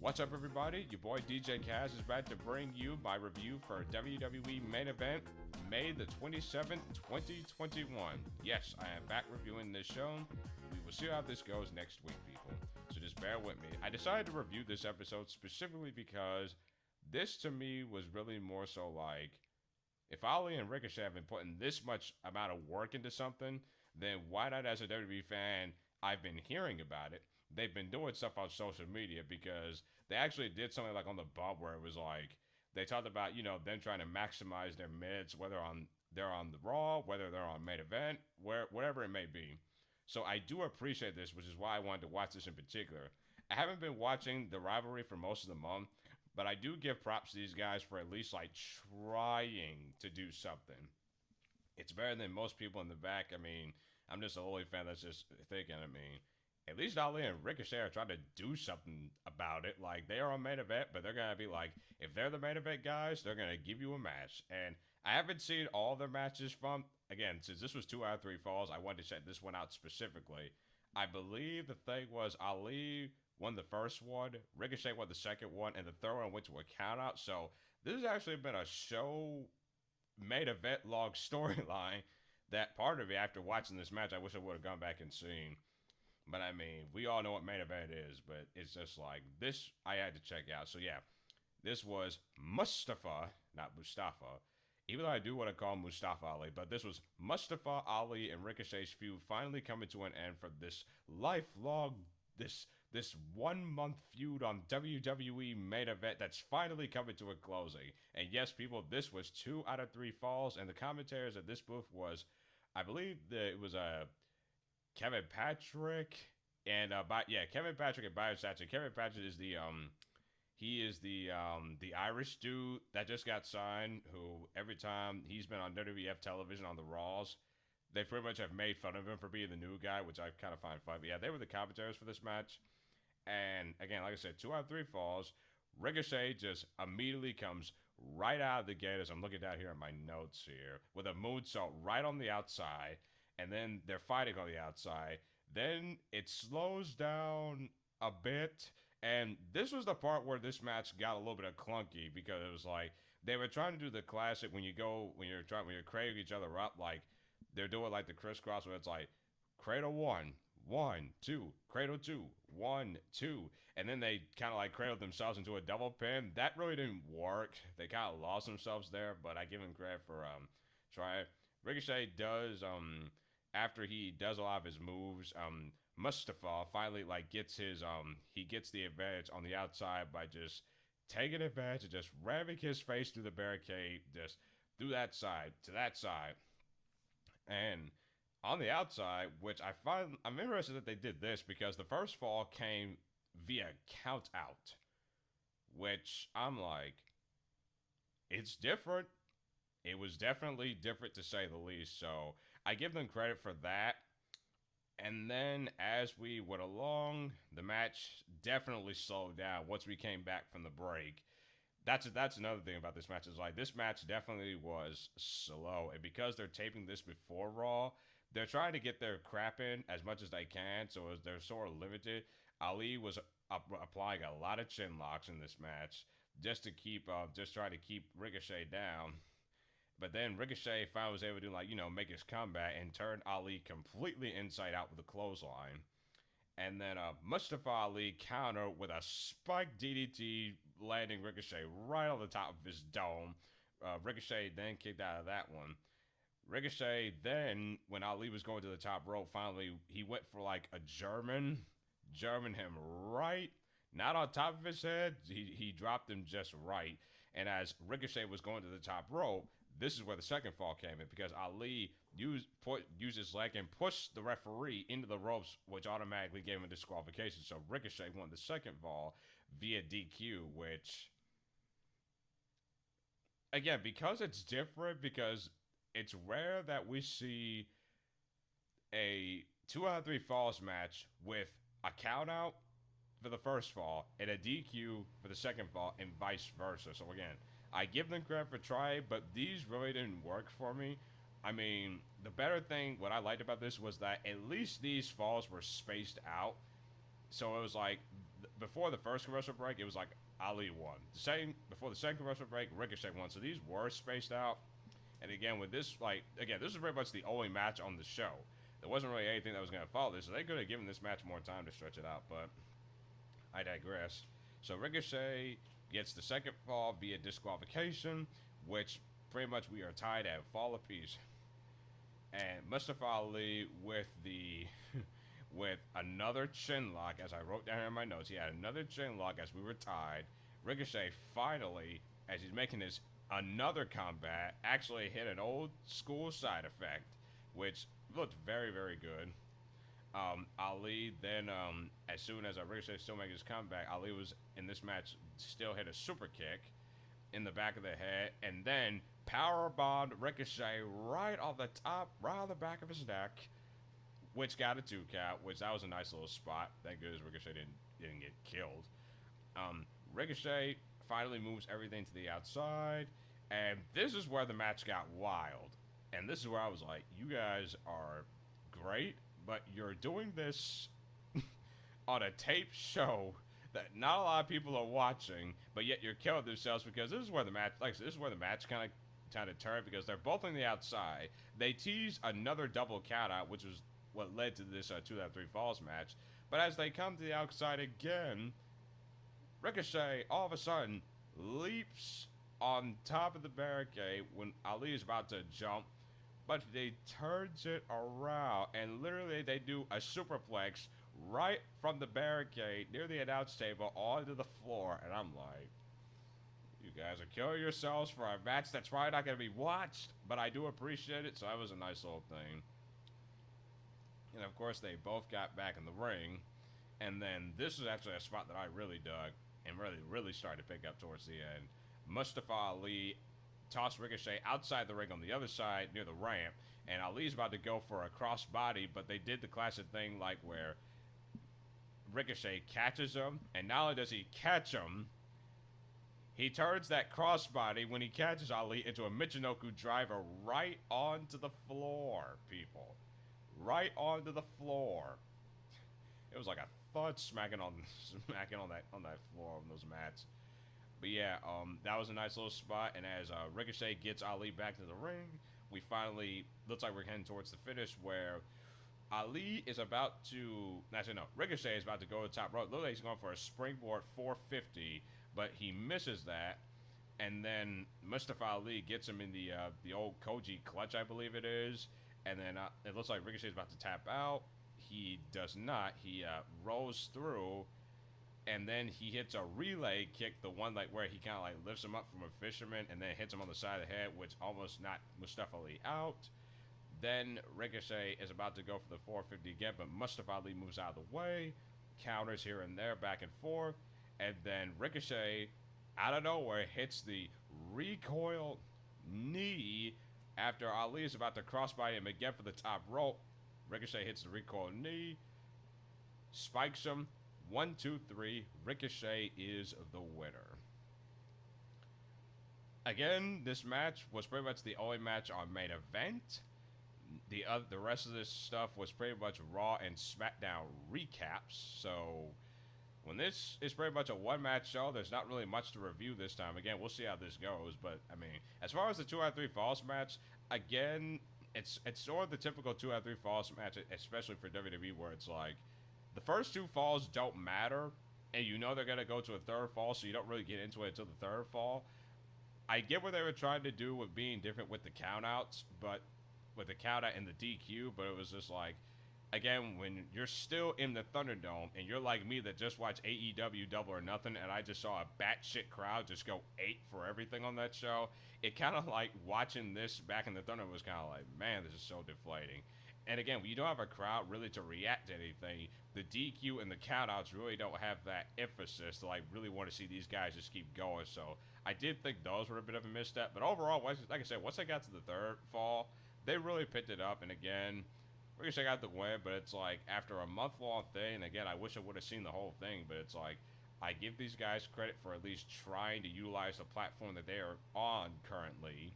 What's up, everybody? Your boy DJ Kaz is back to bring you my review for WWE Main Event, May the 27th, 2021. Yes, I am back reviewing this show. We will see how this goes next week, people. So just bear with me. I decided to review this episode specifically because this to me was really more so like, if Ali and Ricochet have been putting this much amount of work into something, then why not, as a WWE fan, I've been hearing about it. They've been doing stuff on social media because they actually did something like on the bump where it was like they talked about, them trying to maximize their minutes, whether they're on the Raw, whether they're on main event, whatever it may be. So I do appreciate this, which is why I wanted to watch this in particular. I haven't been watching the rivalry for most of the month, but I do give props to these guys for at least like trying to do something. It's better than most people in the back. I mean, I'm just a holy fan that's just thinking, at least Ali and Ricochet are trying to do something about it. Like, they are on main event, but they're going to be like, if they're the main event guys, they're going to give you a match. And I haven't seen all their matches from, again, since this was 2 out of 3 falls, I wanted to check this one out specifically. I believe the thing was Ali won the first one, Ricochet won the second one, and the third one went to a count out. So this has actually been a show main event long storyline that part of me, after watching this match, I wish I would have gone back and seen. But I mean, we all know what main event is, but it's just like this I had to check out. So yeah, this was Mustafa, not Mustafa. Even though I do want to call him Mustafa Ali, but this was Mustafa Ali and Ricochet's feud finally coming to an end for this lifelong, this 1 month feud on WWE main event that's finally coming to a closing. And yes, people, this was 2 out of 3 falls, and the commentators at this booth was, I believe that it was Kevin Patrick and Kevin Patrick and Byron Saxton. Kevin Patrick is the Irish dude that just got signed, who every time he's been on WWF television on the Raws, they pretty much have made fun of him for being the new guy, which I kind of find funny. But yeah, they were the commentators for this match. And again, like I said, 2 out of 3 falls. Ricochet just immediately comes right out of the gate, as I'm looking down here at my notes here, with a moonsault right on the outside. And then they're fighting on the outside. Then it slows down a bit. And this was the part where this match got a little bit of clunky, because it was like they were trying to do the classic when you're cradling each other up, like they're doing like the crisscross where it's like cradle 1, 1, 2, cradle 2, 1, 2, and then they kind of like cradled themselves into a double pin. That really didn't work. They kind of lost themselves there, but I give them credit for trying. Ricochet does after he does a lot of his moves, Mustafa finally like gets he gets the advantage on the outside by just taking advantage of just ramming his face through the barricade, just through that side to that side. And on the outside, which I'm interested that they did this, because the first fall came via count out, which I'm like, it's different. It was definitely different, to say the least. So I give them credit for that. And then as we went along, the match definitely slowed down once we came back from the break. That's another thing about this match, is like this match definitely was slow. And because they're taping this before Raw, they're trying to get their crap in as much as they can. So they're sort of limited. Ali was applying a lot of chin locks in this match just to just try to keep Ricochet down. But then Ricochet finally was able to make his comeback and turn Ali completely inside out with a clothesline. And then Mustafa Ali countered with a spiked DDT, landing Ricochet right on the top of his dome. Ricochet then kicked out of that one. Ricochet then, when Ali was going to the top rope, finally he went for like a German him right, not on top of his head. He dropped him just right. And as Ricochet was going to the top rope, this is where the second fall came in, because Ali used his leg and pushed the referee into the ropes, which automatically gave him a disqualification. So Ricochet won the second fall via DQ, which, again, because it's different, because it's rare that we see a 2 out of 3 falls match with a count out for the first fall and a DQ for the second fall, and vice versa. So again, I give them credit for trying, but these really didn't work for me. I mean, the better thing, what I liked about this was that at least these falls were spaced out. So it was like before the first commercial break, it was like Ali won. Before the second commercial break, Ricochet won. So these were spaced out. And again, with this, like, again, this is pretty much the only match on the show. There wasn't really anything that was going to follow this, so they could have given this match more time to stretch it out, but I digress. So Ricochet gets the second fall via disqualification, which pretty much we are tied at fall apiece. And Mustafa Ali with the with another chin lock, as I wrote down in my notes, he had another chin lock as we were tied. Ricochet finally, as he's making his another combat, actually hit an old school side effect, which looked very, very good. Ali then, as soon as Ricochet still making his comeback, Ali was in this match still hit a super kick in the back of the head, and then power bombed Ricochet right off the top, right on the back of his neck, which got a 2 count, which that was a nice little spot. Thank goodness Ricochet didn't get killed. Ricochet finally moves everything to the outside, and this is where the match got wild. And this is where I was like, you guys are great, but you're doing this on a taped show that not a lot of people are watching, but yet you're killing themselves, because this is where the match, like I said, this is where the match kind of turned, because they're both on the outside. They tease another double count out, which was what led to this 2 out of 3 falls match. But as they come to the outside again, Ricochet all of a sudden leaps on top of the barricade when Ali is about to jump, but they turns it around, and literally they do a superplex right from the barricade near the announce table onto the floor. And I'm like, you guys are killing yourselves for a match that's probably not going to be watched, but I do appreciate it, so that was a nice little thing. And of course they both got back in the ring, and then this is actually a spot that I really dug and really started to pick up towards the end. Mustafa Ali tossed Ricochet outside the ring on the other side near the ramp, and Ali's about to go for a crossbody, but they did the classic thing, like where Ricochet catches him, and not only does he catch him, he turns that crossbody when he catches Ali into a Michinoku driver right onto the floor, people. Right onto the floor. It was like a thud smacking on that floor on those mats. But yeah, that was a nice little spot. And as Ricochet gets Ali back to the ring, we finally looks like we're heading towards the finish, where Ali is about to, actually no, Ricochet is about to go to the top rope. Looks like he's going for a springboard 450, but he misses that. And then Mustafa Ali gets him in the old Koji clutch, I believe it is. And then it looks like Ricochet is about to tap out. He does not. He rolls through, and then he hits a relay kick, the one like where he kind of like lifts him up from a fisherman and then hits him on the side of the head, which almost knocked Mustafa Ali out. Then Ricochet is about to go for the 450 again, but Mustafa Ali moves out of the way, counters here and there, back and forth, and then Ricochet, out of nowhere, hits the recoil knee after Ali is about to crossbody him again for the top rope. Ricochet hits the recoil knee, spikes him, 1, 2, 3. Ricochet is the winner. Again, this match was pretty much the only match on main event. The rest of this stuff was pretty much Raw and SmackDown recaps. So when this is pretty much a one-match show, there's not really much to review this time. Again, we'll see how this goes. But, I mean, as far as the 2 out of 3 falls match, again, it's sort of the typical 2 out of 3 falls match, especially for WWE, where it's like, the first 2 falls don't matter, and you know they're going to go to a third fall, so you don't really get into it until the third fall. I get what they were trying to do with being different with the countouts, but with the countout and the DQ, but it was just like, again, when you're still in the Thunderdome and you're like me that just watched AEW Double or Nothing, and I just saw a batshit crowd just go ape for everything on that show, it kind of like watching this back in the Thunderdome was kind of like, man, this is so deflating. And again, when you don't have a crowd really to react to anything, the DQ and the countouts really don't have that emphasis to like really want to see these guys just keep going. So I did think those were a bit of a misstep, but overall, like I said, once I got to the third fall, they really picked it up. And again, Ricochet got the win, but it's like after a month-long thing, again, I wish I would have seen the whole thing, but it's like I give these guys credit for at least trying to utilize the platform that they are on currently.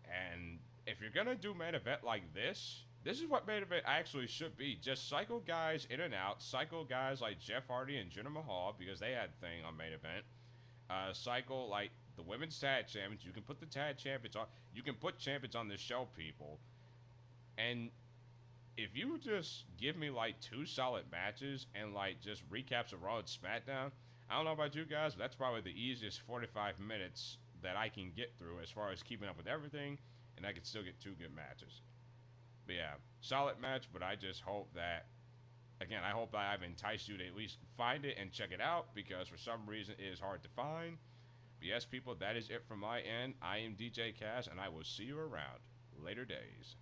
And if you're going to do main event like this, This is what main event actually should be. Just cycle guys in and out. Cycle guys like Jeff Hardy and Jinder Mahal because they had a thing on main event. Cycle like the women's tag champions. You can put the tag champions on. You can put champions on the show, people. And if you just give me like 2 solid matches and like just recaps of Raw and SmackDown, I don't know about you guys, but that's probably the easiest 45 minutes that I can get through as far as keeping up with everything, and I can still get 2 good matches. But yeah, solid match, but I just hope that, again, I hope that I've enticed you to at least find it and check it out because for some reason it is hard to find. But yes, people, that is it from my end. I am DJ Cass, and I will see you around. Later days.